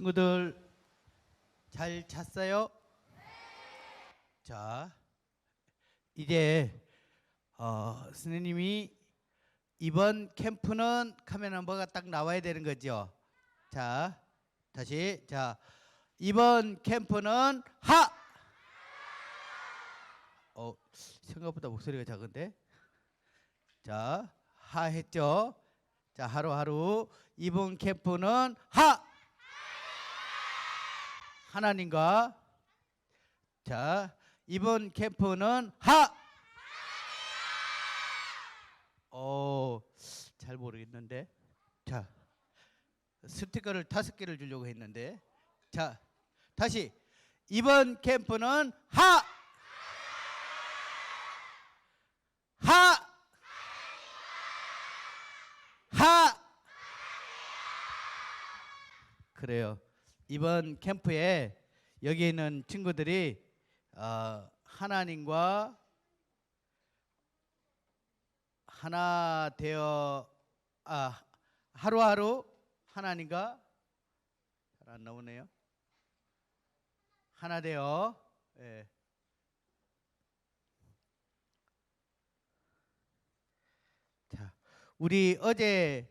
친구들 잘 잤어요? 자, 이제 선생님이 이번 캠프는 카메라 넘버가 딱 나와야 되는 거죠. 자, 다시 이번 캠프는 생각보다 목소리가 작은데. 자, 하 했죠. 자, 하루하루 이번 캠프는 하나님과. 자, 이번 캠프는 잘 모르겠는데. 자, 스티커를 5개를 주려고 했는데. 자, 다시 이번 캠프는 그래요. 이번 캠프에 여기 있는 친구들이 하나님과 하나 되어 하루하루 하나님과 잘 안 나오네요. 하나 되어 자, 우리 어제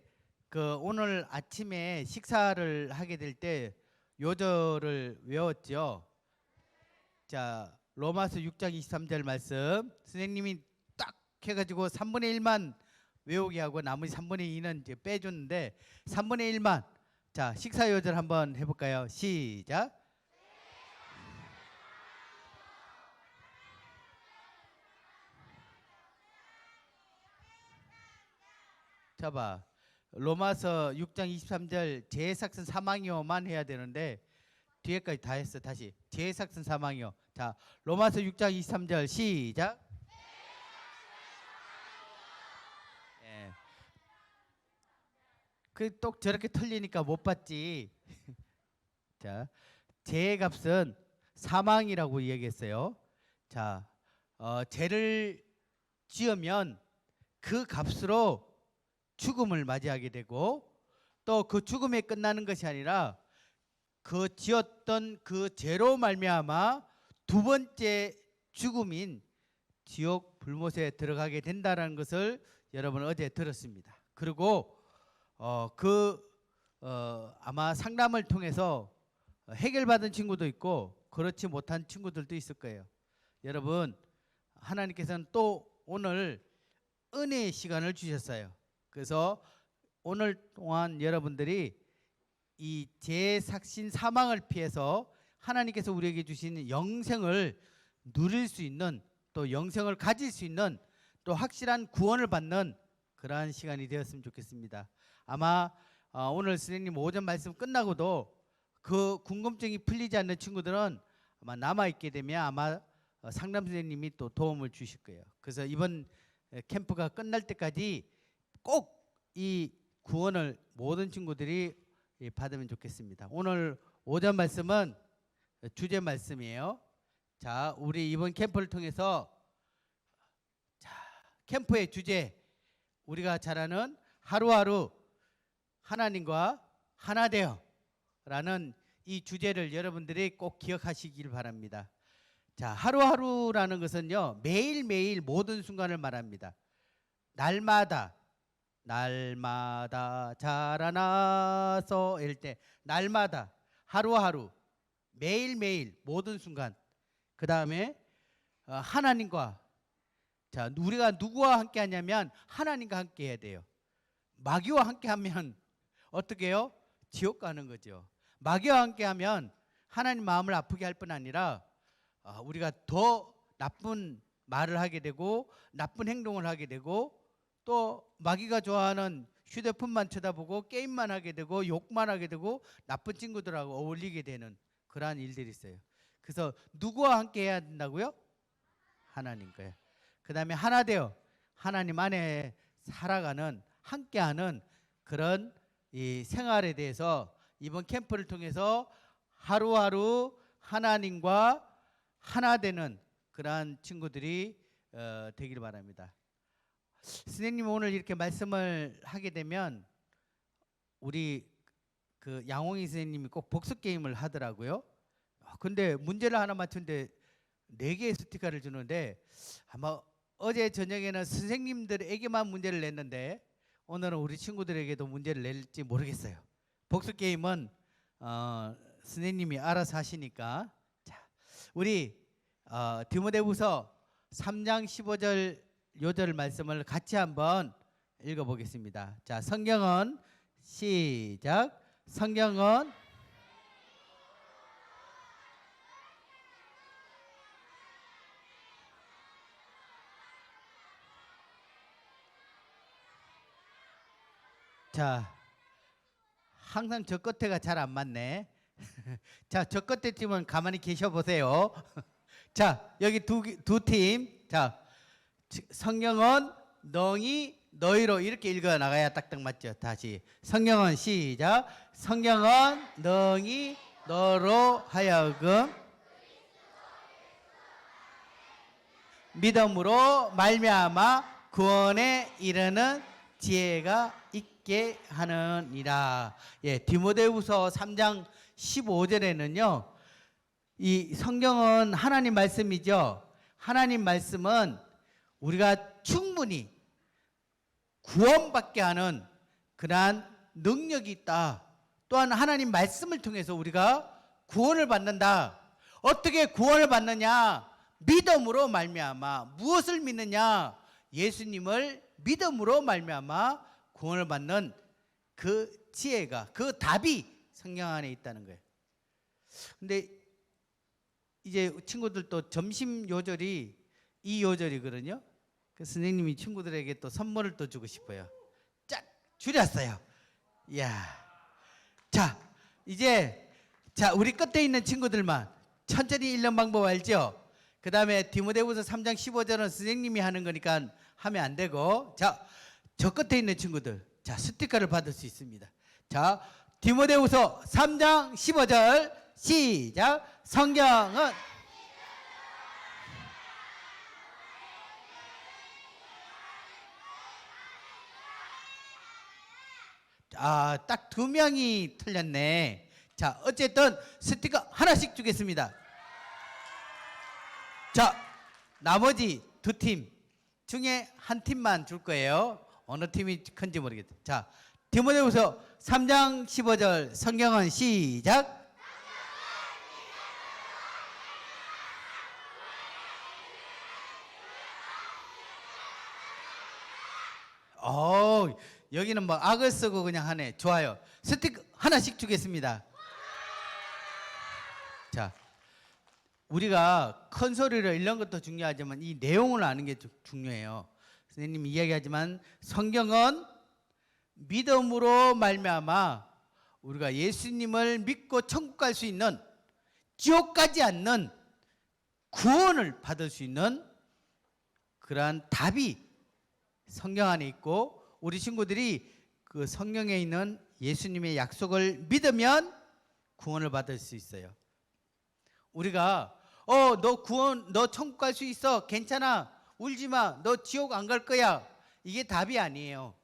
오늘 아침에 식사를 하게 될 때 요절을 외웠죠. 자, 로마서 6장 23절 말씀 선생님이 딱 해가지고 3분의 1만 외우게 하고 나머지 3분의 2는 이제 빼줬는데 3분의 1만. 자, 식사 요절 한번 해볼까요? 시작. 자봐, 로마서 6장 23절 제사건 사망이요만 해야 되는데 뒤에까지 다 했어. 다시 제사건 사망이요. 자, 로마서 6장 23절 시작. 또 저렇게 틀리니까 못 봤지. 자, 죄의 값은 사망이라고 얘기했어요. 자, 죄를 지으면 그 값으로 죽음을 맞이하게 되고 또 그 죽음에 끝나는 것이 아니라 그 지었던 그 죄로 말미암아 두 번째 죽음인 지옥 불못에 들어가게 된다는 것을 여러분 어제 들었습니다. 그리고 아마 상담을 통해서 해결받은 친구도 있고 그렇지 못한 친구들도 있을 거예요. 여러분, 하나님께서는 또 오늘 은혜의 시간을 주셨어요. 그래서 오늘 동안 여러분들이 이 제삭신 사망을 피해서 하나님께서 우리에게 주신 영생을 누릴 수 있는, 또 영생을 가질 수 있는, 또 확실한 구원을 받는 그러한 시간이 되었으면 좋겠습니다. 아마 오늘 선생님 오전 말씀 끝나고도 그 궁금증이 풀리지 않는 친구들은 아마 남아있게 되면 아마 상담 선생님이 또 도움을 주실 거예요. 그래서 이번 캠프가 끝날 때까지 꼭 이 구원을 모든 친구들이 받으면 좋겠습니다. 오늘 오전 말씀은 주제 말씀이에요. 자, 우리 이번 캠프를 통해서 캠프의 주제, 우리가 잘 아는 하루하루 하나님과 하나 되어 라는 이 주제를 여러분들이 꼭 기억하시길 바랍니다. 자, 하루하루라는 것은요, 매일매일 모든 순간을 말합니다. 날마다 자라나서 이럴 때 날마다, 하루하루, 매일매일 모든 순간. 그 다음에 하나님과, 자, 우리가 누구와 함께 하냐면 하나님과 함께 해야 돼요. 마귀와 함께 하면 어떻게 해요? 지옥 가는 거죠. 마귀와 함께 하면 하나님 마음을 아프게 할 뿐 아니라 우리가 더 나쁜 말을 하게 되고 나쁜 행동을 하게 되고 또 마귀가 좋아하는 휴대폰만 쳐다보고 게임만 하게 되고 욕만 하게 되고 나쁜 친구들하고 어울리게 되는 그러한 일들이 있어요. 그래서 누구와 함께 해야 된다고요? 하나님과요. 그 다음에 하나 되어 하나님 안에 살아가는, 함께하는 그런 이 생활에 대해서 이번 캠프를 통해서 하루하루 하나님과 하나 되는 그러한 친구들이 되기를 바랍니다. 선생님 오늘 이렇게 말씀을 하게 되면 우리 그 양홍희 선생님이 꼭 복습 게임을 하더라고요. 근데 문제를 하나 맞춘데 4개의 스티커를 주는데 아마 어제 저녁에는 선생님들에게만 문제를 냈는데 오늘은 우리 친구들에게도 문제를 낼지 모르겠어요. 복습 게임은 선생님이 알아서 하시니까. 자, 우리 디모데후서 3장 15절 요절 말씀을 같이 한번 읽어보겠습니다. 자, 성경은 시작. 성경은 자, 항상 저 끝에가 잘 안 맞네. 자, 저 끝에 팀은 가만히 계셔 보세요. 자, 여기 두 팀. 자, 성경은 너희로 이렇게 읽어 나가야 딱딱 맞죠. 다시 성경은 시작. 성경은 너로 하여금 믿음으로 말미암아 구원에 이르는 지혜가 있게 하느니라. 예, 디모데후서 3장 15절에는요. 이 성경은 하나님 말씀이죠. 하나님 말씀은 우리가 충분히 구원받게 하는 그러한 능력이 있다. 또한 하나님 말씀을 통해서 우리가 구원을 받는다. 어떻게 구원을 받느냐? 믿음으로 말미암아. 무엇을 믿느냐? 예수님을 믿음으로 말미암아 구원을 받는 그 지혜가, 그 답이 성경 안에 있다는 거예요. 근데 이제 친구들도 점심 요절이 이 요절이거든요. 그 선생님이 친구들에게 또 선물을 또 주고 싶어요. 쫙 줄였어요. 이야. 자, 이제 우리 끝에 있는 친구들만 천천히 읽는 방법 알죠? 그 다음에 디모데후서 3장 15절은 선생님이 하는 거니까 하면 안 되고, 자, 저 끝에 있는 친구들, 자, 스티커를 받을 수 있습니다. 자, 디모데후서 3장 15절 시작. 성경은 딱 2명이 틀렸네. 자, 어쨌든 스티커 하나씩 주겠습니다. 자, 나머지 2팀 중에 한 팀만 줄 거예요. 어느 팀이 큰지 모르겠다. 자, 디모데후서 3장 15절 성경은 시작. 여기는 뭐 악을 쓰고 그냥 하네. 좋아요. 스티커 하나씩 주겠습니다. 자, 우리가 큰 소리로 읽는 것도 중요하지만 이 내용을 아는 게 중요해요. 선생님이 이야기하지만 성경은 믿음으로 말미암아 우리가 예수님을 믿고 천국 갈 수 있는, 지옥 가지 않는 구원을 받을 수 있는 그러한 답이 성경 안에 있고, 우리 친구들이 그 성경에 있는 예수님의 약속을 믿으면 구원을 받을 수 있어요. 우리가 너 천국 갈 수 있어, 괜찮아, 울지 마, 너 지옥 안 갈 거야, 이게 답이 아니에요.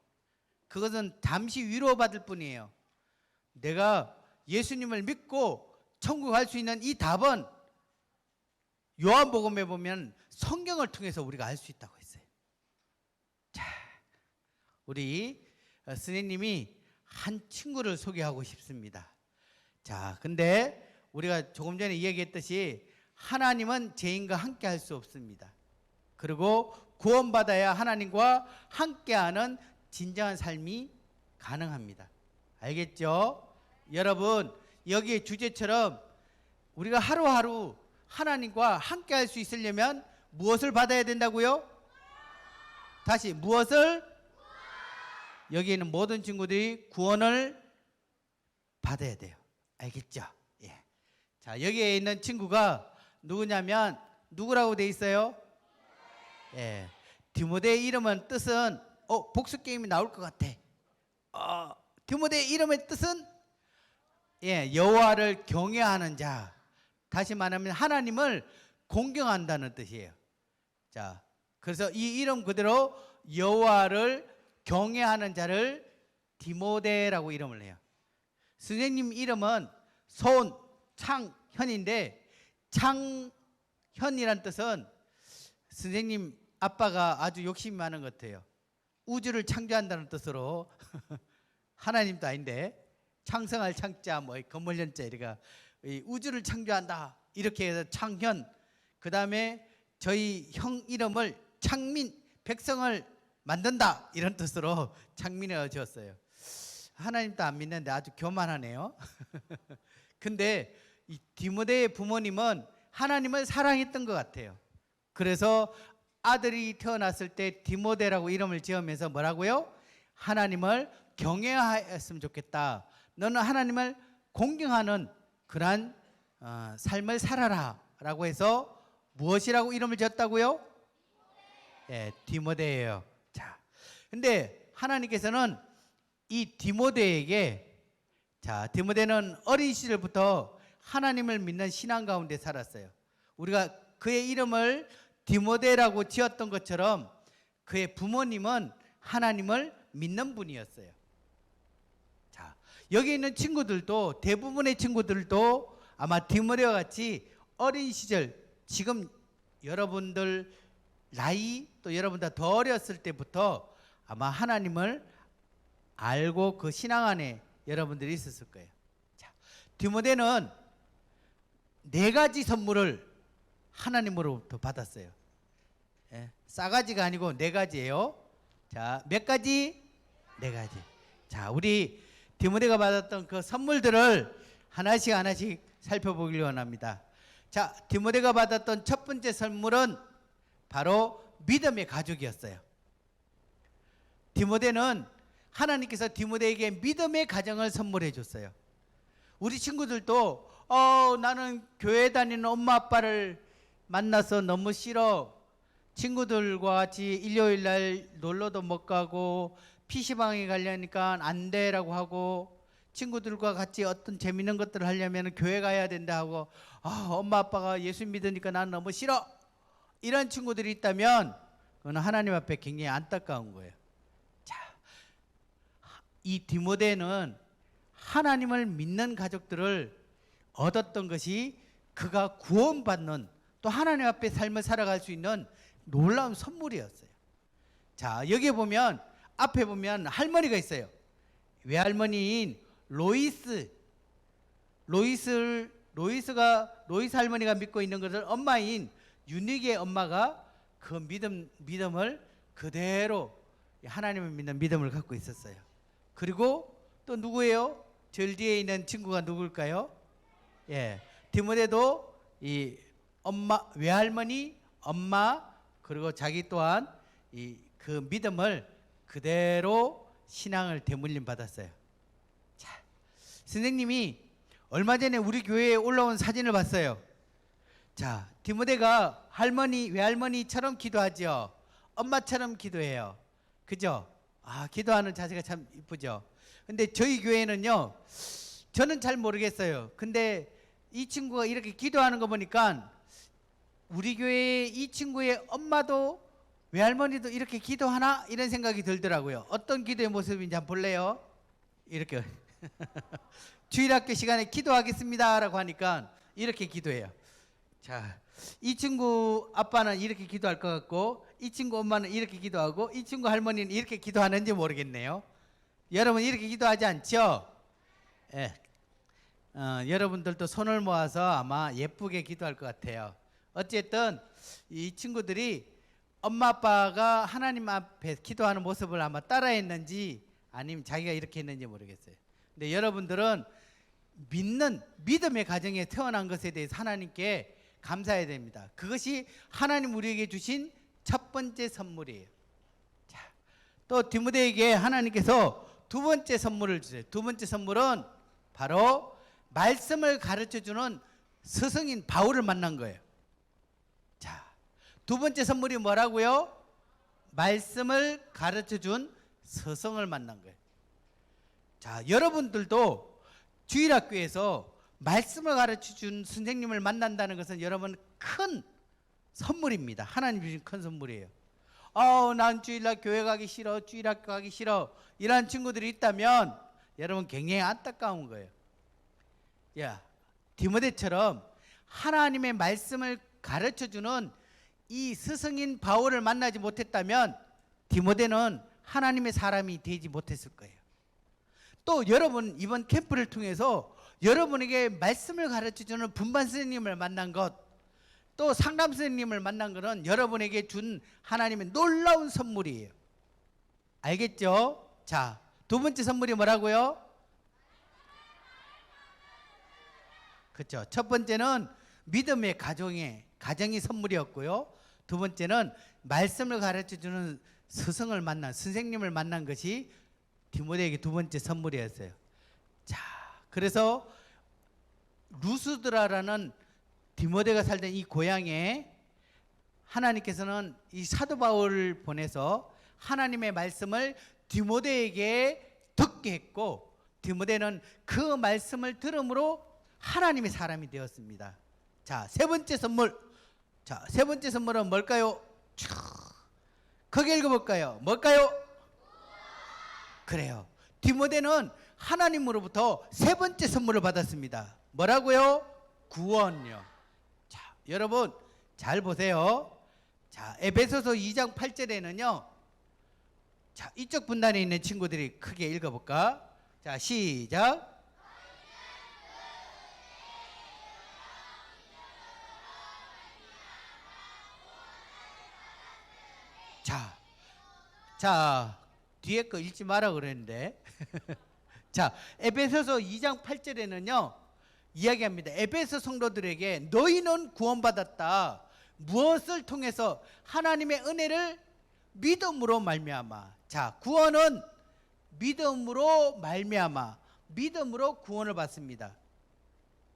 그것은 잠시 위로받을 뿐이에요. 내가 예수님을 믿고 천국 갈 수 있는 이 답은 요한복음에 보면 성경을 통해서 우리가 알 수 있다고 했어요. 자, 우리 선생님이 한 친구를 소개하고 싶습니다. 자, 근데 우리가 조금 전에 이야기했듯이 하나님은 죄인과 함께 할 수 없습니다. 그리고 구원받아야 하나님과 함께하는 진정한 삶이 가능합니다. 알겠죠? 여러분, 여기의 주제처럼 우리가 하루하루 하나님과 함께할 수 있으려면 무엇을 받아야 된다고요? 다시 무엇을? 여기 있는 모든 친구들이 구원을 받아야 돼요. 알겠죠? 예. 자, 여기에 있는 친구가 누구냐면 누구라고 돼 있어요? 예. 디모데의 이름은 뜻은 복수 게임이 나올 것 같아. 디모데의 이름의 뜻은 여호와를 경외하는 자. 다시 말하면 하나님을 공경한다는 뜻이에요. 자, 그래서 이 이름 그대로 여호와를 경외하는 자를 디모데라고 이름을 해요. 선생님 이름은 손창현인데 창현이란 뜻은 선생님 아빠가 아주 욕심이 많은 것 같아요. 우주를 창조한다는 뜻으로 하나님도 아닌데 창성할 창자 뭐 건물연자 이래가 우주를 창조한다 이렇게 해서 창현, 그 다음에 저희 형 이름을 창민, 백성을 만든다 이런 뜻으로 창민을 지었어요. 하나님도 안 믿는데 아주 교만하네요. 근데 이 디모데의 부모님은 하나님을 사랑했던 것 같아요. 그래서 아들이 태어났을 때 디모데라고 이름을 지으면서 뭐라고요? 하나님을 경외하였으면 좋겠다. 너는 하나님을 공경하는 그러한 삶을 살아라 라고 해서 무엇이라고 이름을 지었다고요? 예, 디모데예요. 자, 근데 하나님께서는 이 디모데에게, 자, 디모데는 어린 시절부터 하나님을 믿는 신앙 가운데 살았어요. 우리가 그의 이름을 디모데라고 지었던 것처럼 그의 부모님은 하나님을 믿는 분이었어요. 자, 여기 있는 친구들도, 대부분의 친구들도 아마 디모데와 같이 어린 시절, 지금 여러분들 나이 또 여러분보다 더 어렸을 때부터 아마 하나님을 알고 그 신앙 안에 여러분들이 있었을 거예요. 자, 디모데는 4가지 선물을 하나님으로부터 받았어요. 예, 싸가지가 아니고 4가지예요. 자, 몇 가지? 4가지. 자, 우리 디모데가 받았던 그 선물들을 하나씩 하나씩 살펴보기를 원합니다. 자, 디모데가 받았던 첫 번째 선물은 바로 믿음의 가족이었어요. 디모데는 하나님께서 디모데에게 믿음의 가정을 선물해 줬어요. 우리 친구들도 나는 교회 다니는 엄마 아빠를 만나서 너무 싫어. 친구들과 같이 일요일 날 놀러도 못 가고 PC방에 가려니까 안 돼라고 하고, 친구들과 같이 어떤 재밌는 것들을 하려면 교회 가야 된다 하고, 엄마 아빠가 예수 믿으니까 난 너무 싫어. 이런 친구들이 있다면 그건 하나님 앞에 굉장히 안타까운 거예요. 자, 이 디모데는 하나님을 믿는 가족들을 얻었던 것이 그가 구원받는, 또 하나님 앞에 삶을 살아갈 수 있는 놀라운 선물이었어요. 자, 여기 보면 앞에 보면 할머니가 있어요. 외할머니인 로이스 할머니가 믿고 있는 것을 엄마인 유닉의 엄마가 그 믿음을 그대로 하나님을 믿는 믿음을 갖고 있었어요. 그리고 또 누구예요? 절 뒤에 있는 친구가 누굴까요? 예, 디모데도 이 외할머니, 엄마, 그리고 자기 또한 그 믿음을 그대로 신앙을 대물림 받았어요. 자, 선생님이 얼마 전에 우리 교회에 올라온 사진을 봤어요. 자, 디모데가 외할머니처럼 기도하죠. 엄마처럼 기도해요. 그죠? 기도하는 자세가 참 이쁘죠. 근데 저희 교회는요, 저는 잘 모르겠어요. 근데 이 친구가 이렇게 기도하는 거 보니까 우리 교회에 이 친구의 엄마도 외할머니도 이렇게 기도하나? 이런 생각이 들더라고요. 어떤 기도의 모습인지 한번 볼래요? 이렇게 주일학교 시간에 기도하겠습니다 라고 하니까 이렇게 기도해요. 자, 이 친구 아빠는 이렇게 기도할 것 같고, 이 친구 엄마는 이렇게 기도하고, 이 친구 할머니는 이렇게 기도하는지 모르겠네요. 여러분 이렇게 기도하지 않죠? 예. 여러분들도 손을 모아서 아마 예쁘게 기도할 것 같아요. 어쨌든 이 친구들이 엄마 아빠가 하나님 앞에 기도하는 모습을 아마 따라했는지 아니면 자기가 이렇게 했는지 모르겠어요. 근데 여러분들은 믿음의 가정에 태어난 것에 대해서 하나님께 감사해야 됩니다. 그것이 하나님 우리에게 주신 첫 번째 선물이에요. 자, 또 디모데에게 하나님께서 두 번째 선물을 주세요. 두 번째 선물은 바로 말씀을 가르쳐주는 스승인 바울을 만난 거예요. 자, 두 번째 선물이 뭐라고요? 말씀을 가르쳐준 스승을 만난 거예요. 자, 여러분들도 주일학교에서 말씀을 가르쳐준 선생님을 만난다는 것은 여러분 큰 선물입니다. 하나님 주신 큰 선물이에요. 난 주일날 교회 가기 싫어, 주일학교 가기 싫어, 이런 친구들이 있다면 여러분 굉장히 안타까운 거예요. 야, 디모데처럼 하나님의 말씀을 가르쳐주는 이 스승인 바울을 만나지 못했다면 디모데는 하나님의 사람이 되지 못했을 거예요. 또 여러분 이번 캠프를 통해서 여러분에게 말씀을 가르쳐주는 분반 선생님을 만난 것, 또 상담 선생님을 만난 것은 여러분에게 준 하나님의 놀라운 선물이에요. 알겠죠? 자, 두 번째 선물이 뭐라고요? 그렇죠. 첫 번째는 믿음의 가정이 선물이었고요. 두 번째는 말씀을 가르쳐주는 스승을 만난, 선생님을 만난 것이 디모데에게 두 번째 선물이었어요. 자, 그래서 루스드라라는 디모데가 살던 이 고향에 하나님께서는 이 사도 바울을 보내서 하나님의 말씀을 디모데에게 듣게 했고, 디모데는 그 말씀을 들음으로 하나님의 사람이 되었습니다. 자, 세 번째 선물. 자, 세 번째 선물은 뭘까요? 크게 읽어볼까요? 뭘까요? 그래요. 디모데는 하나님으로부터 세 번째 선물을 받았습니다. 뭐라고요? 구원요. 자, 여러분 잘 보세요. 자, 에베소서 2장 8절에는요. 자, 이쪽 분단에 있는 친구들이 크게 읽어볼까? 자, 시작. 자, 뒤에 거 읽지 마라 그랬는데. 자, 에베소서 2장 8절에는요 이야기합니다. 에베소 성도들에게 너희는 구원받았다. 무엇을 통해서? 하나님의 은혜를 믿음으로 말미암아. 자, 구원은 믿음으로 말미암아. 믿음으로 구원을 받습니다.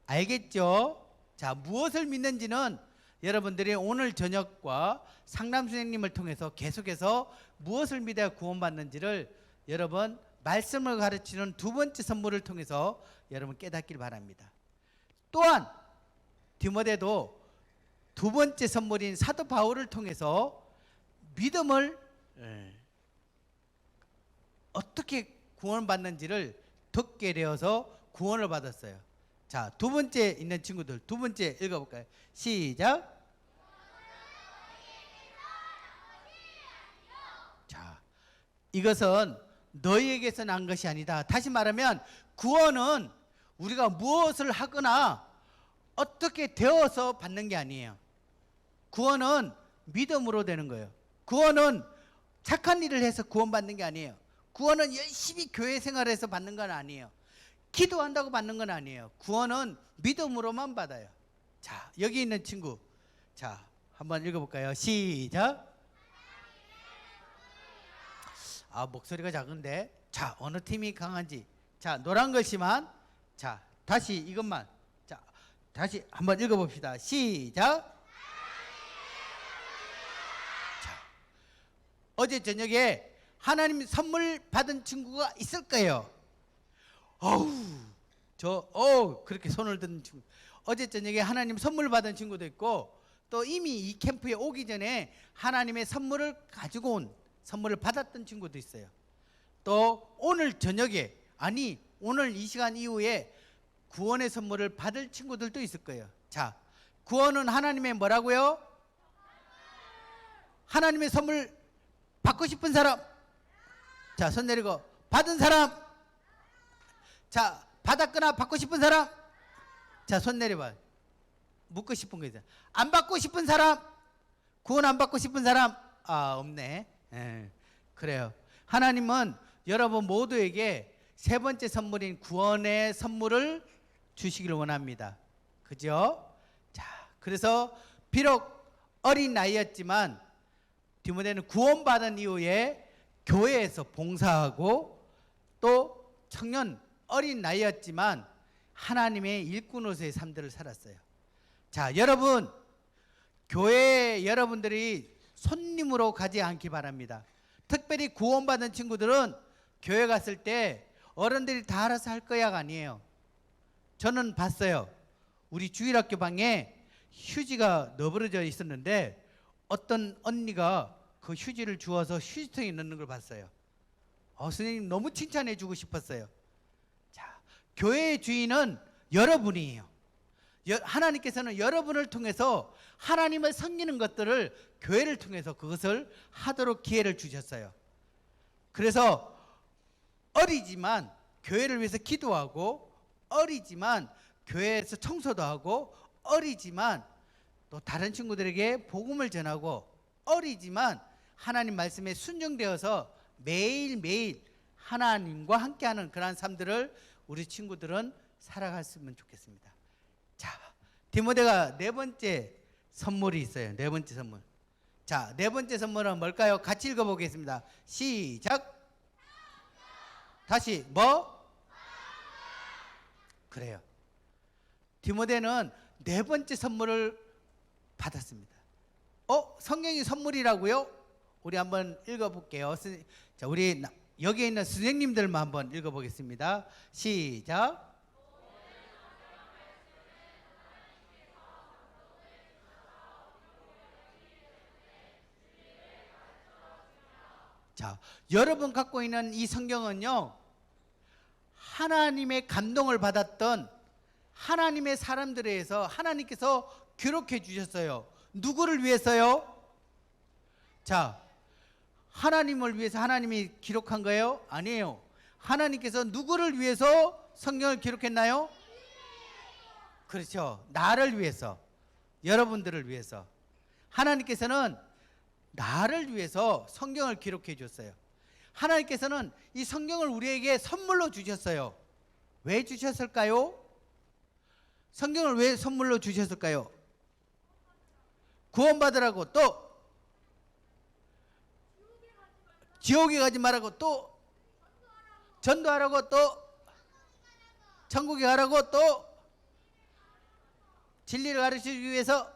알겠죠? 자, 무엇을 믿는지는 여러분들이 오늘 저녁과 상담 선생님을 통해서 계속해서 무엇을 믿어야 구원받는지를 여러분 말씀을 가르치는 두 번째 선물을 통해서 여러분 깨닫길 바랍니다. 또한 디모데도 두 번째 선물인 사도 바울을 통해서 믿음을 어떻게 구원받는지를 듣게 되어서 구원을 받았어요. 자, 두 번째 있는 친구들 두 번째 읽어볼까요? 시작. 자, 이것은 너희에게서 난 것이 아니다. 다시 말하면 구원은 우리가 무엇을 하거나 어떻게 되어서 받는 게 아니에요. 구원은 믿음으로 되는 거예요. 구원은 착한 일을 해서 구원받는 게 아니에요. 구원은 열심히 교회 생활해서 받는 건 아니에요. 기도한다고 받는 건 아니에요. 구원은 믿음으로만 받아요. 자, 여기 있는 친구, 자, 한번 읽어볼까요? 시작. 아, 목소리가 작은데. 자, 어느 팀이 강한지. 자, 노란 글씨만. 자, 다시 이것만. 자, 다시 한번 읽어봅시다. 시작. 자, 어제 저녁에 하나님 선물 받은 친구가 있을 거예요. 그렇게 손을 든 친구. 어제 저녁에 하나님 선물 받은 친구도 있고, 또 이미 이 캠프에 오기 전에 하나님의 선물을 가지고 온, 선물을 받았던 친구도 있어요. 또 오늘 저녁에, 아니 오늘 이 시간 이후에 구원의 선물을 받을 친구들도 있을 거예요. 자, 구원은 하나님의 뭐라고요? 하나님의 선물 받고 싶은 사람. 자, 손 내리고. 받은 사람. 자, 받았거나 받고 싶은 사람. 자, 손 내려봐. 묻고 싶은 거 있어요. 안 받고 싶은 사람. 구원 안 받고 싶은 사람. 아, 없네. 그래요. 하나님은 여러분 모두에게 세 번째 선물인 구원의 선물을 주시기를 원합니다. 그죠? 자, 그래서 비록 어린 나이였지만 디모데는 구원받은 이후에 교회에서 봉사하고, 또 청년 어린 나이였지만 하나님의 일꾼으로서의 삶들을 살았어요. 자, 여러분 교회에 여러분들이 손님으로 가지 않기 바랍니다. 특별히 구원받은 친구들은 교회 갔을 때 어른들이 다 알아서 할 거야가 아니에요. 저는 봤어요. 우리 주일학교 방에 휴지가 너부러져 있었는데 어떤 언니가 그 휴지를 주워서 휴지통에 넣는 걸 봤어요. 선생님 너무 칭찬해 주고 싶었어요. 교회의 주인은 여러분이에요. 하나님께서는 여러분을 통해서 하나님을 섬기는 것들을 교회를 통해서 그것을 하도록 기회를 주셨어요. 그래서 어리지만 교회를 위해서 기도하고, 어리지만 교회에서 청소도 하고, 어리지만 또 다른 친구들에게 복음을 전하고, 어리지만 하나님 말씀에 순종되어서 매일매일 하나님과 함께하는 그러한 삶들을 우리 친구들은 살아갔으면 좋겠습니다. 자, 디모데가 네 번째 선물이 있어요. 네 번째 선물. 자, 네 번째 선물은 뭘까요? 같이 읽어보겠습니다. 시작. 다시 뭐? 그래요. 디모데는 네 번째 선물을 받았습니다. 성경이 선물이라고요? 우리 한번 읽어볼게요. 자, 우리 여기에 있는 선생님들만 한번 읽어보겠습니다. 시작. 자, 여러분 갖고 있는 이 성경은요, 하나님의 감동을 받았던 하나님의 사람들에 의해서 하나님께서 기록해 주셨어요. 누구를 위해서요? 자, 하나님을 위해서 하나님이 기록한 거예요? 아니에요. 하나님께서 누구를 위해서 성경을 기록했나요? 그렇죠. 나를 위해서, 여러분들을 위해서. 하나님께서는 나를 위해서 성경을 기록해 줬어요. 하나님께서는 이 성경을 우리에게 선물로 주셨어요. 왜 주셨을까요? 성경을 왜 선물로 주셨을까요? 구원받으라고, 또 지옥에 가지 말라고, 또 전도하라고, 또 천국에 가라고, 또 진리를 가르치기 위해서.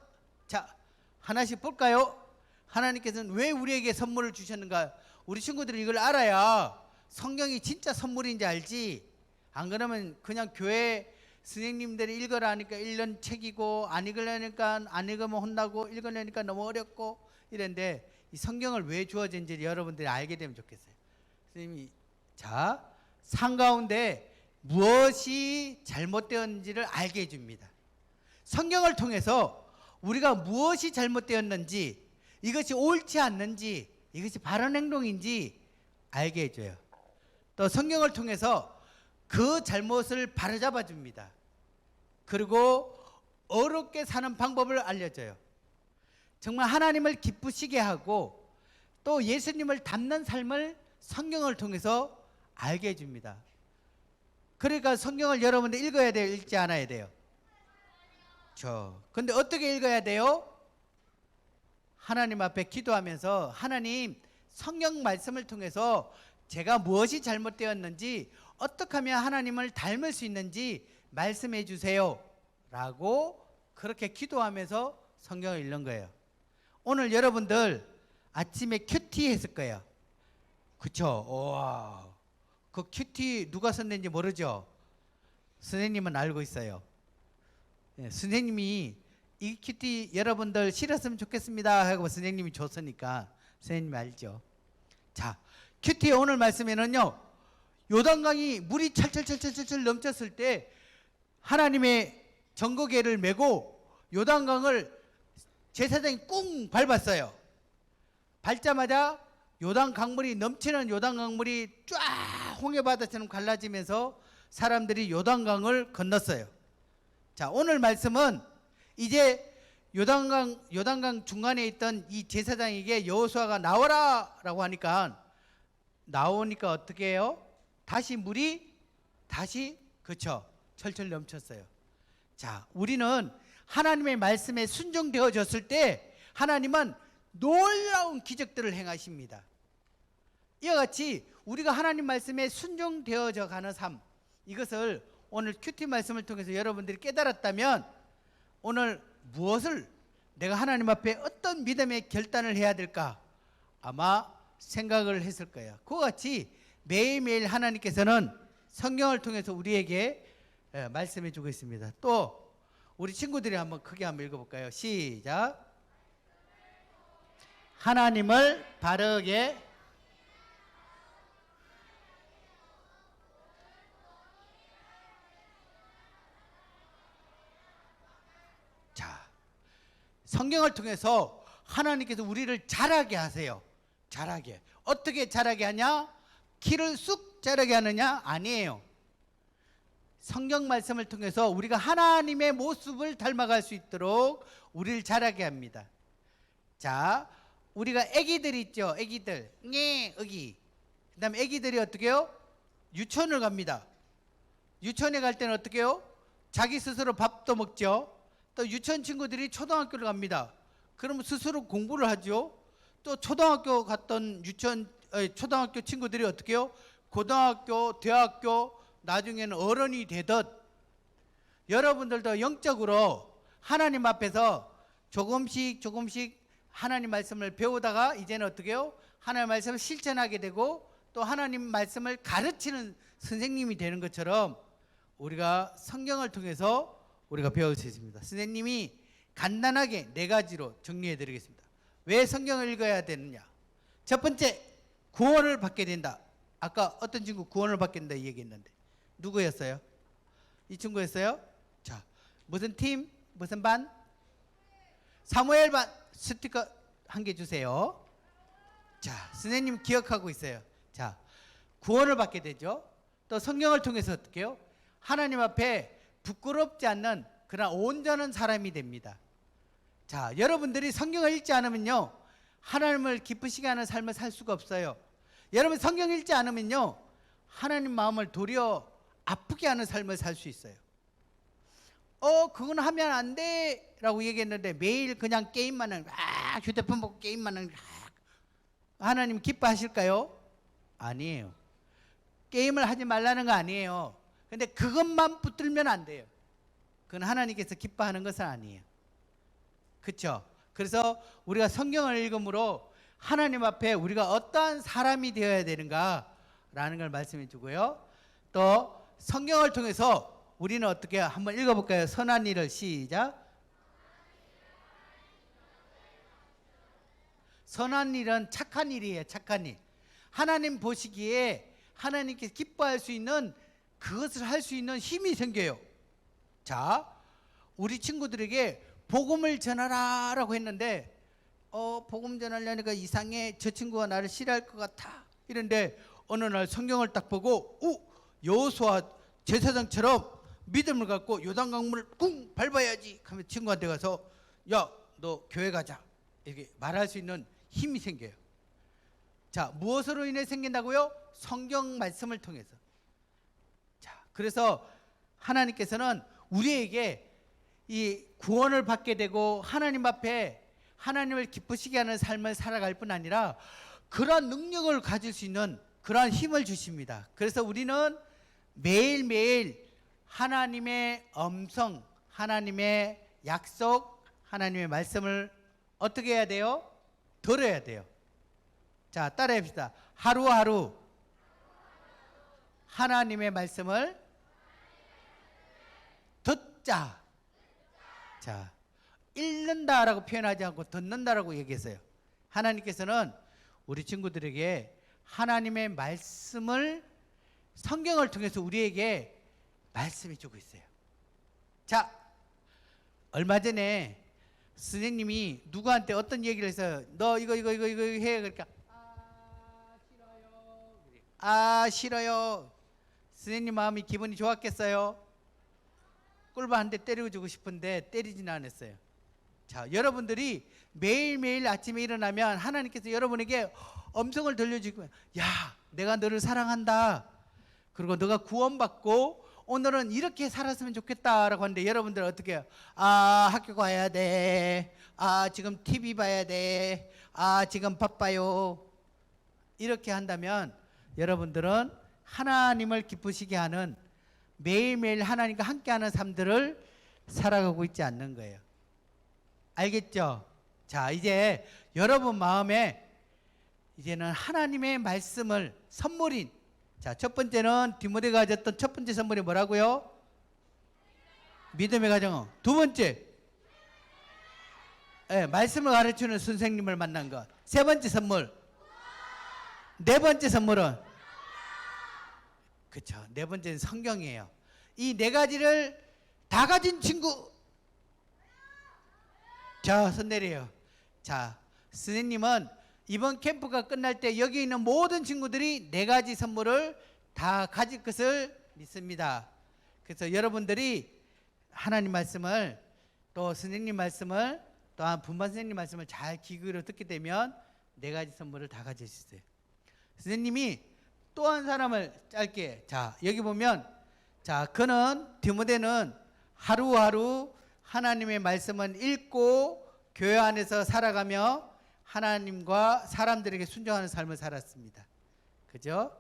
자, 하나씩 볼까요? 하나님께서는 왜 우리에게 선물을 주셨는가? 우리 친구들이 이걸 알아야 성경이 진짜 선물인지 알지. 안 그러면 그냥 교회 선생님들이 읽으라 하니까 1년 책이고, 안 읽으려니까 안 읽으면 혼나고, 읽으려니까 너무 어렵고 이랬는데, 이 성경을 왜 주어진지 여러분들이 알게 되면 좋겠어요. 선생님이 자, 상 가운데 무엇이 잘못되었는지를 알게 해줍니다. 성경을 통해서 우리가 무엇이 잘못되었는지, 이것이 옳지 않는지, 이것이 바른 행동인지 알게 해줘요. 또 성경을 통해서 그 잘못을 바로잡아 줍니다. 그리고 어렵게 사는 방법을 알려줘요. 정말 하나님을 기쁘시게 하고 또 예수님을 닮는 삶을 성경을 통해서 알게 해줍니다. 그러니까 성경을 여러분들 읽어야 돼요? 읽지 않아야 돼요? 근데 어떻게 읽어야 돼요? 하나님 앞에 기도하면서, 하나님, 성경 말씀을 통해서 제가 무엇이 잘못되었는지, 어떻게 하면 하나님을 닮을 수 있는지 말씀해 주세요 라고 그렇게 기도하면서 성경을 읽는 거예요. 오늘 여러분들 아침에 큐티 했을 거예요. 그쵸? 와, 그 큐티 누가 썼는지 모르죠? 선생님은 알고 있어요. 네, 선생님이 이 큐티 여러분들 실었으면 좋겠습니다 하고 선생님이 줬으니까 선생님이 알죠. 자, 큐티의 오늘 말씀에는요, 요단강이 물이 철철철철철 넘쳤을 때 하나님의 전거계를 메고 요단강을 제사장이 꿍 밟았어요. 밟자마자 요단 강물이, 넘치는 요단 강물이 쫙 홍해바다처럼 갈라지면서 사람들이 요단강을 건넜어요. 자, 오늘 말씀은 이제 요단강 중간에 있던 이 제사장에게 여호수아가 나와라 라고 하니까, 나오니까 어떻게 해요? 다시 물이 그쵸, 철철 넘쳤어요. 자, 우리는 하나님의 말씀에 순종되어졌을 때 하나님은 놀라운 기적들을 행하십니다. 이와 같이 우리가 하나님 말씀에 순종되어져 가는 삶, 이것을 오늘 큐티 말씀을 통해서 여러분들이 깨달았다면, 오늘 무엇을, 내가 하나님 앞에 어떤 믿음의 결단을 해야 될까 아마 생각을 했을 거예요. 그와 같이 매일매일 하나님께서는 성경을 통해서 우리에게 말씀해 주고 있습니다. 또 우리 친구들이 한번 크게 한번 읽어볼까요? 시작. 하나님을 바르게 성경을 통해서 하나님께서 우리를 자라게 하세요. 자라게. 어떻게 자라게 하냐? 키를 쑥 자라게 하느냐? 아니에요. 성경 말씀을 통해서 우리가 하나님의 모습을 닮아갈 수 있도록 우리를 자라게 합니다. 자, 우리가 아기들 있죠. 아기들. 네, 어기. 그다음에 아기들이 어떻게 해요? 유치원을 갑니다. 유치원에 갈 때는 어떻게 해요? 자기 스스로 밥도 먹죠. 또 유치원 친구들이 초등학교를 갑니다. 그러면 스스로 공부를 하죠. 또 초등학교 갔던 초등학교 친구들이 어떻게 해요? 고등학교, 대학교, 나중에는 어른이 되듯 여러분들도 영적으로 하나님 앞에서 조금씩 하나님 말씀을 배우다가 이제는 어떻게 해요? 하나님 말씀을 실천하게 되고 또 하나님 말씀을 가르치는 선생님이 되는 것처럼 우리가 성경을 통해서 우리가 배울 수 있습니다. 선생님이 간단하게 4가지로 정리해 드리겠습니다. 왜 성경을 읽어야 되느냐? 첫 번째, 구원을 받게 된다. 아까 어떤 친구 구원을 받게 된다 얘기했는데 누구였어요? 이 친구였어요? 자, 무슨 팀? 무슨 반? 사무엘 반. 스티커 1개 주세요. 자, 선생님 기억하고 있어요. 자, 구원을 받게 되죠. 또 성경을 통해서 어떻게 해요? 하나님 앞에 부끄럽지 않는 그러나 온전한 사람이 됩니다. 자, 여러분들이 성경을 읽지 않으면요 하나님을 기쁘시게 하는 삶을 살 수가 없어요. 여러분 성경 읽지 않으면요 하나님 마음을 도리어 아프게 하는 삶을 살 수 있어요. 그건 하면 안 돼 라고 얘기했는데 매일 그냥 게임만 하는 휴대폰 보고 게임만 하는 하나님 기뻐하실까요? 아니에요. 게임을 하지 말라는 거 아니에요. 근데 그것만 붙들면 안 돼요. 그건 하나님께서 기뻐하는 것은 아니에요. 그렇죠? 그래서 우리가 성경을 읽음으로 하나님 앞에 우리가 어떠한 사람이 되어야 되는가라는 걸 말씀해 주고요. 또 성경을 통해서 우리는 어떻게 한번 읽어볼까요? 선한 일을 시작. 선한 일은 착한 일이에요. 착한 일. 하나님 보시기에 하나님께 기뻐할 수 있는 그것을 할 수 있는 힘이 생겨요. 자, 우리 친구들에게 복음을 전하라 라고 했는데 복음 전하려니까 이상해. 저 친구가 나를 싫어할 것 같아. 이런데 어느 날 성경을 딱 보고 여호수아 제사장처럼 믿음을 갖고 요단강물을 쿵 밟아야지 하면 친구한테 가서 야, 너 교회 가자 이렇게 말할 수 있는 힘이 생겨요. 자, 무엇으로 인해 생긴다고요? 성경 말씀을 통해서. 자, 그래서 하나님께서는 우리에게 이 구원을 받게 되고 하나님 앞에 하나님을 기쁘시게 하는 삶을 살아갈 뿐 아니라 그러한 능력을 가질 수 있는 그러한 힘을 주십니다. 그래서 우리는 매일매일 하나님의 음성, 하나님의 약속, 하나님의 말씀을 어떻게 해야 돼요? 들어야 돼요. 자, 따라해 봅시다. 하루하루 하나님의 말씀을 듣자. 자, 읽는다라고 표현하지 않고 듣는다라고 얘기했어요. 하나님께서는 우리 친구들에게 하나님의 말씀을 성경을 통해서 우리에게 말씀해 주고 있어요. 자, 얼마 전에 선생님이 누구한테 어떤 얘기를 해서 너 이거 해. 그러니까 싫어요. 선생님 마음이 기분이 좋았겠어요? 꿀바 한 대 때리고 주고 싶은데 때리지는 않았어요. 자, 여러분들이 매일매일 아침에 일어나면 하나님께서 여러분에게 음성을 들려주고 야, 내가 너를 사랑한다. 그리고 너가 구원받고 오늘은 이렇게 살았으면 좋겠다라고 하는데 여러분들 어떻게 해요? 학교 가야 돼. 지금 TV 봐야 돼. 지금 바빠요. 이렇게 한다면 여러분들은 하나님을 기쁘시게 하는 매일매일 하나님과 함께하는 삶들을 살아가고 있지 않는 거예요. 알겠죠? 자, 이제 여러분 마음에 이제는 하나님의 말씀을 선물인, 자, 첫 번째는 디모데가 가졌던 첫 번째 선물이 뭐라고요? 믿음의 가정. 두 번째, 말씀을 가르치는 선생님을 만난 것. 세 번째 선물, 네 번째 선물은 그렇죠. 네 번째는 성경이에요. 이 4가지를 다 가진 친구 자, 손 내려요. 자, 선생님은 이번 캠프가 끝날 때 여기 있는 모든 친구들이 4가지 선물을 다 가질 것을 믿습니다. 그래서 여러분들이 하나님 말씀을 또 선생님 말씀을 또한 분반 선생님 말씀을 잘 귀 기울여 듣게 되면 4가지 선물을 다 가질 수 있어요. 선생님이 또 한 사람을 짧게, 자 여기 보면, 자 그는 디모데는 하루하루 하나님의 말씀은 읽고 교회 안에서 살아가며 하나님과 사람들에게 순종하는 삶을 살았습니다. 그죠?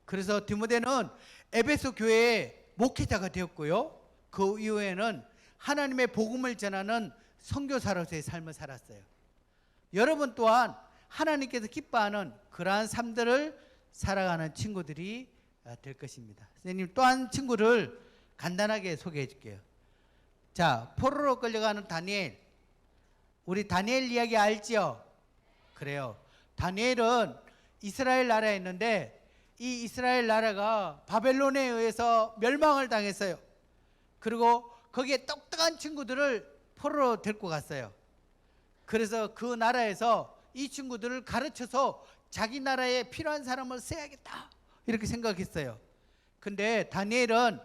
그래서 디모데는 에베소 교회의 목회자가 되었고요. 그 이후에는 하나님의 복음을 전하는 선교사로서의 삶을 살았어요. 여러분 또한 하나님께서 기뻐하는 그러한 삶들을 살아가는 친구들이 될 것입니다. 선생님 또 한 친구를 간단하게 소개해 줄게요. 자, 포로로 끌려가는 다니엘. 우리 다니엘 이야기 알지요? 그래요. 다니엘은 이스라엘 나라에 있는데 이 이스라엘 나라가 바벨론에 의해서 멸망을 당했어요. 그리고 거기에 똑똑한 친구들을 포로로 데리고 갔어요. 그래서 그 나라에서 이 친구들을 가르쳐서 자기 나라에 필요한 사람을 써야겠다 이렇게 생각했어요. 근데 다니엘은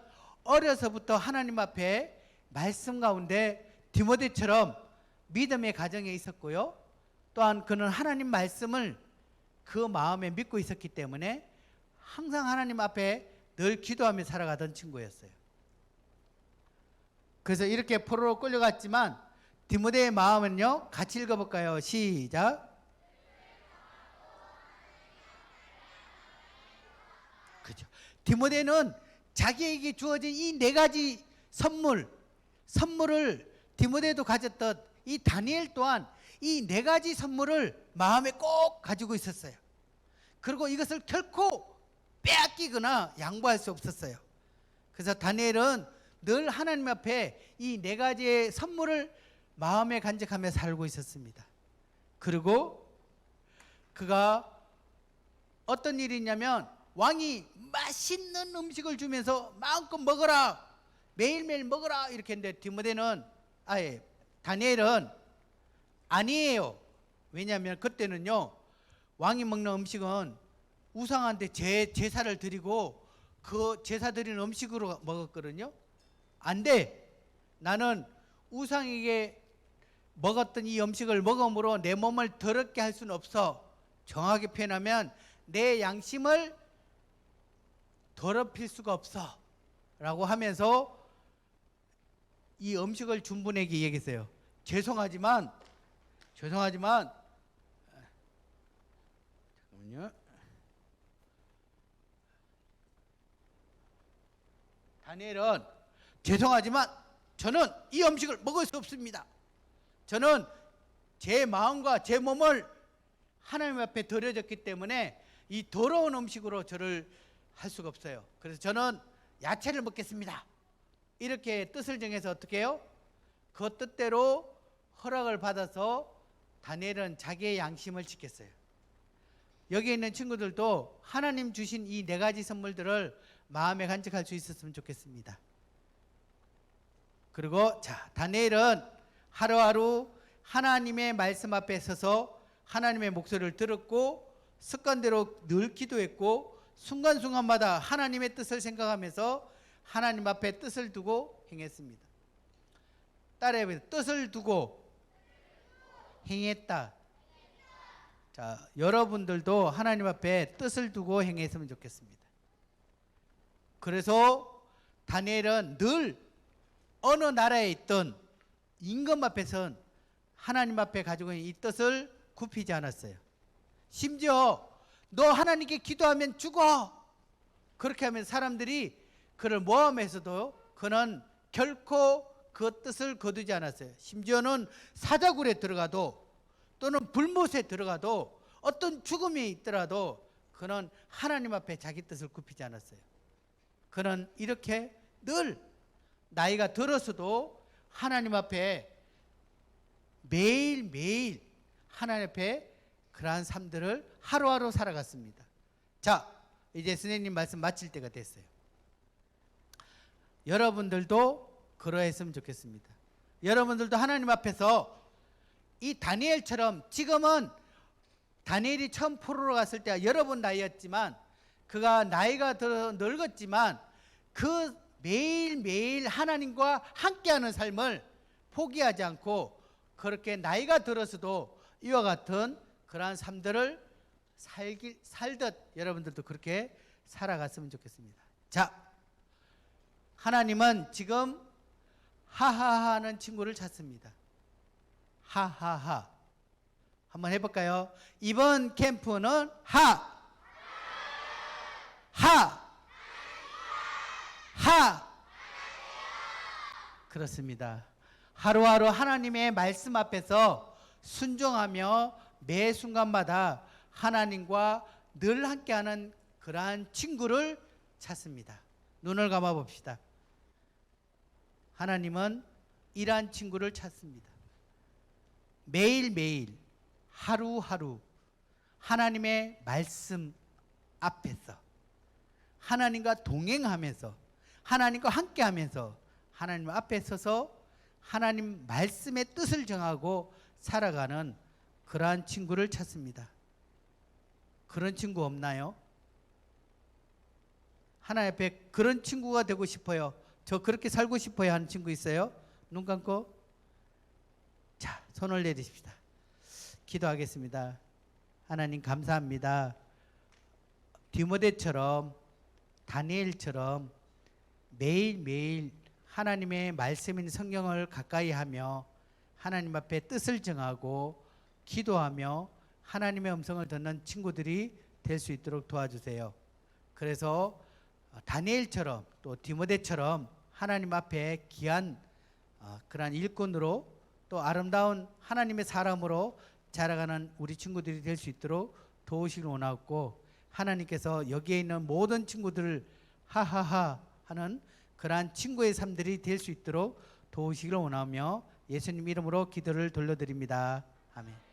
어려서부터 하나님 앞에 말씀 가운데 디모데처럼 믿음의 가정에 있었고요. 또한 그는 하나님 말씀을 그 마음에 믿고 있었기 때문에 항상 하나님 앞에 늘 기도하며 살아가던 친구였어요. 그래서 이렇게 포로로 끌려갔지만 디모데의 마음은요, 같이 읽어볼까요? 시작. 그죠. 디모데는 자기에게 주어진 이 4가지 선물을 디모데도 가졌던 이 다니엘 또한 이 4가지 선물을 마음에 꼭 가지고 있었어요. 그리고 이것을 결코 빼앗기거나 양보할 수 없었어요. 그래서 다니엘은 늘 하나님 앞에 이 4가지의 선물을 마음에 간직하며 살고 있었습니다. 그리고 그가 어떤 일이 있냐면 왕이 맛있는 음식을 주면서 마음껏 먹어라, 매일매일 먹어라 이렇게 했는데 다니엘은 아니에요. 왜냐하면 그때는요, 왕이 먹는 음식은 우상한테 제사를 드리고 그 제사 드리는 음식으로 먹었거든요. 안 돼. 나는 우상에게 먹었던 이 음식을 먹음으로 내 몸을 더럽게 할 수는 없어. 정확히 표현하면 내 양심을 더럽힐 수가 없어 라고 하면서 이 음식을 준 분에게 얘기했어요. 죄송하지만 잠깐만요. 다니엘은 죄송하지만 저는 이 음식을 먹을 수 없습니다. 저는 제 마음과 제 몸을 하나님 앞에 드려졌기 때문에 이 더러운 음식으로 저를 할 수가 없어요. 그래서 저는 야채를 먹겠습니다. 이렇게 뜻을 정해서 어떻게 해요? 그 뜻대로 허락을 받아서 다니엘은 자기의 양심을 지켰어요. 여기 있는 친구들도 하나님 주신 이 4가지 선물들을 마음에 간직할 수 있었으면 좋겠습니다. 그리고 자, 다니엘은 하루하루 하나님의 말씀 앞에 서서 하나님의 목소리를 들었고 습관대로 늘 기도했고 순간순간마다 하나님의 뜻을 생각하면서 하나님 앞에 뜻을 두고 행했습니다. 따라해보세요. 뜻을 두고 행했다. 자, 여러분들도 하나님 앞에 뜻을 두고 행했으면 좋겠습니다. 그래서 다니엘은 늘 어느 나라에 있던 임금 앞에선 하나님 앞에 가지고 있는 이 뜻을 굽히지 않았어요. 심지어 너 하나님께 기도하면 죽어, 그렇게 하면 사람들이 그를 모함해서도 그는 결코 그 뜻을 거두지 않았어요. 심지어는 사자굴에 들어가도 또는 불못에 들어가도 어떤 죽음이 있더라도 그는 하나님 앞에 자기 뜻을 굽히지 않았어요. 그는 이렇게 늘 나이가 들어서도 하나님 앞에 매일매일 하나님 앞에 그러한 삶들을 하루하루 살아갔습니다. 자, 이제 선생님 말씀 마칠 때가 됐어요. 여러분들도 그러했으면 좋겠습니다. 여러분들도 하나님 앞에서 이 다니엘처럼 지금은 다니엘이 처음 포로로 갔을 때가 여러분 나이였지만 그가 나이가 들어 늙었지만 그 매일매일 하나님과 함께하는 삶을 포기하지 않고 그렇게 나이가 들어서도 이와 같은 그러한 삶들을 살듯 여러분들도 그렇게 살아갔으면 좋겠습니다. 자, 하나님은 지금 하하하 하는 친구를 찾습니다. 하하하. 한번 해볼까요? 이번 캠프는 하, 그렇습니다. 하루하루 하나님의 말씀 앞에서 순종하며 매 순간마다 하나님과 늘 함께하는 그러한 친구를 찾습니다. 눈을 감아 봅시다. 하나님은 이러한 친구를 찾습니다. 매일매일 하루하루 하나님의 말씀 앞에서 하나님과 동행하면서 하나님과 함께하면서 하나님 앞에 서서 하나님 말씀의 뜻을 정하고 살아가는 그러한 친구를 찾습니다. 그런 친구 없나요? 하나님 앞에 그런 친구가 되고 싶어요. 저 그렇게 살고 싶어요 하는 친구 있어요? 눈 감고 자, 손을 내리십시다. 기도하겠습니다. 하나님 감사합니다. 디모데처럼 다니엘처럼 매일매일 하나님의 말씀인 성경을 가까이 하며 하나님 앞에 뜻을 정하고 기도하며 하나님의 음성을 듣는 친구들이 될 수 있도록 도와주세요. 그래서 다니엘처럼 또 디모데처럼 하나님 앞에 귀한 그러한 일꾼으로 또 아름다운 하나님의 사람으로 자라가는 우리 친구들이 될 수 있도록 도우시길 원하고 하나님께서 여기에 있는 모든 친구들을 하하하 하는 그러한 친구의 삶들이 될 수 있도록 도우시길 원하며 예수님 이름으로 기도를 돌려드립니다. 아멘.